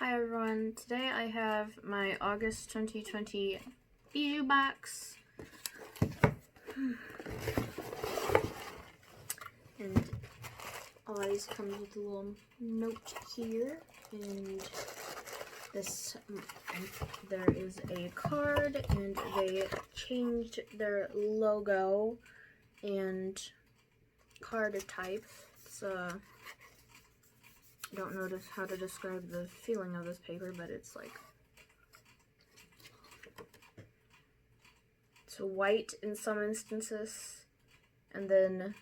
Hi everyone, today I have my August 2020 Bijou box. And always comes with a little note here, and this there is a card, and they changed their logo and card type. I don't know how to describe the feeling of this paper, but it's white in some instances, and then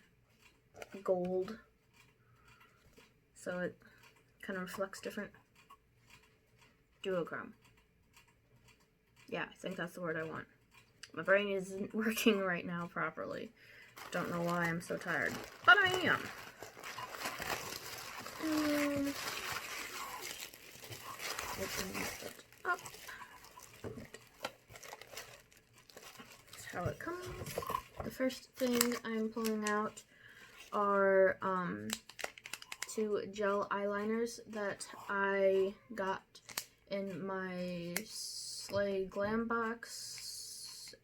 gold, so it kind of reflects different. Duochrome. Yeah, I think that's the word I want. My brain isn't working right now properly. Don't know why I'm so tired, but I am. Open it up. That's how it comes. The first thing I'm pulling out are two gel eyeliners that I got in my Slay Glam box.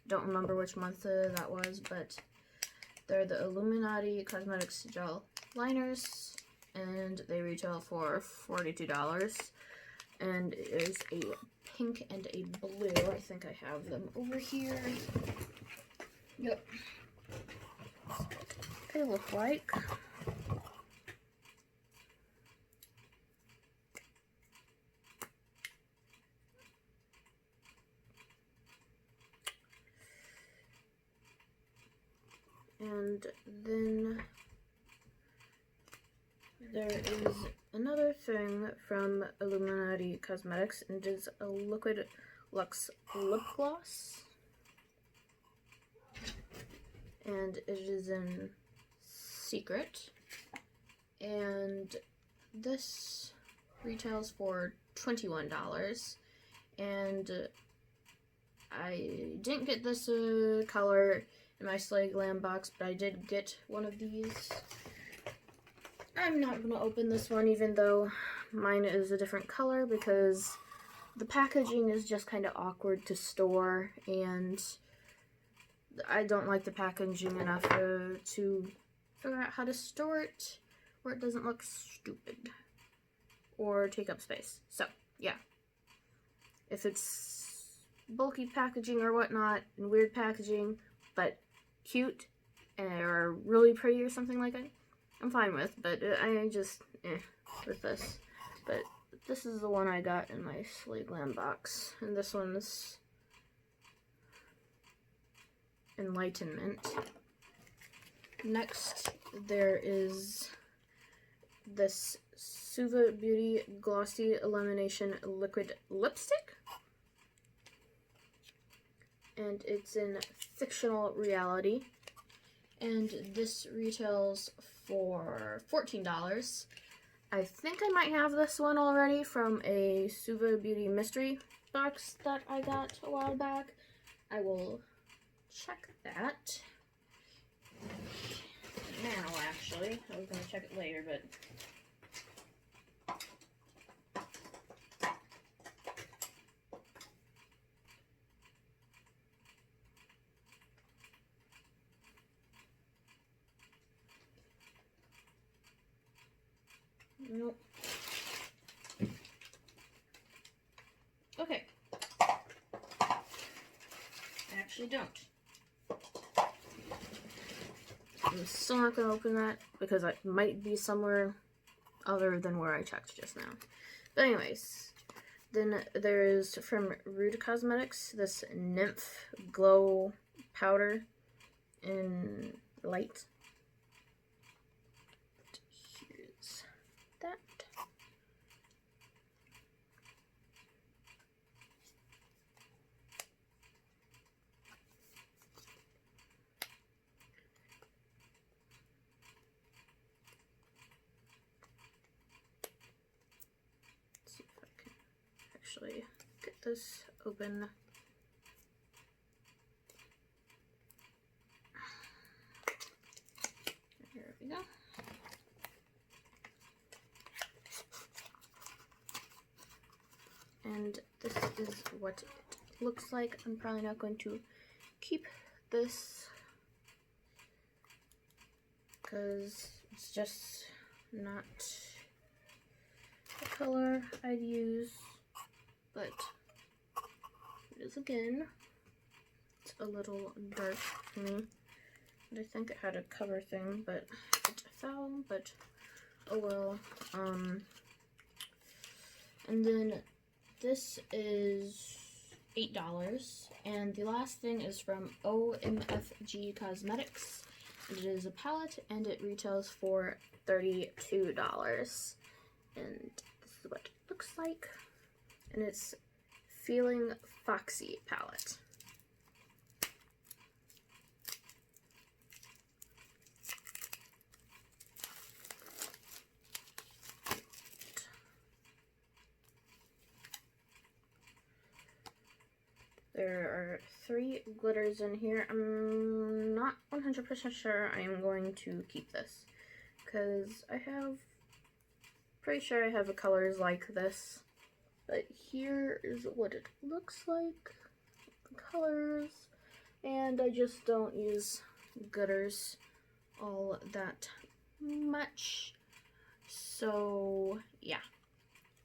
Don't remember which month that was, but they're the Illuminati Cosmetics gel liners, and they retail for $42. And it is a pink and a blue. I think I have them over here. Yep. They look like. And then there is another thing from Illuminati Cosmetics, and it is a Liquid Luxe lip gloss. And it is in Secret. And this retails for $21. And I didn't get this color in my Slay Glam box, but I did get one of these. I'm not going to open this one, even though mine is a different color, because the packaging is just kind of awkward to store, and I don't like the packaging enough to figure out how to store it where it doesn't look stupid or take up space. So, yeah. If it's bulky packaging or whatnot, and weird packaging, but cute or really pretty or something like that, I'm fine with, but I just, with this. But this is the one I got in my Slay Glam box, and this one's Enlightenment. Next, there is this Suva Beauty Glossy Illumination Liquid Lipstick. And it's in Fictional Reality. And this retails for $14. I think I might have this one already from a Suva Beauty mystery box that I got a while back. I will check that now, actually. I was going to check it later, but nope. Okay. I actually don't. I'm still not going to open that because it might be somewhere other than where I checked just now. But anyways, then there is from Rude Cosmetics this Nymph Glow Powder in Light. Here's that. Let's see if I can actually get this open. Here we go. and this is what it looks like. I'm probably not going to keep this because it's just not the color I'd use, but it is, again, it's a little dark for me. And I think it had a cover thing, but it fell, but oh well. And then this is $8, and the last thing is from OMFG Cosmetics. It is a palette, and it retails for $32. And this is what it looks like, and it's Feeling Foxy palette. There are 3 glitters in here. I'm not 100% sure I am going to keep this because pretty sure I have colors like this. But here is what it looks like, the colors, and I just don't use glitters all that much. So yeah.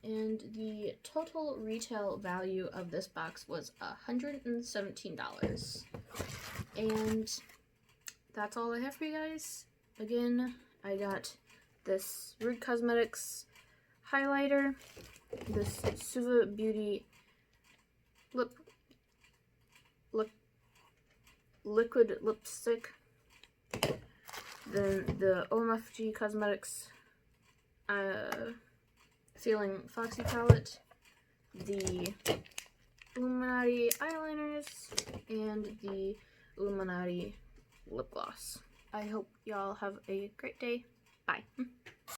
And the total retail value of this box was $117. And that's all I have for you guys. Again, I got this Rude Cosmetics highlighter, this Suva Beauty liquid lipstick, then the OMFG Cosmetics Feeling Foxy palette, the Illuminati eyeliners, and the Illuminati lip gloss. I hope y'all have a great day. Bye.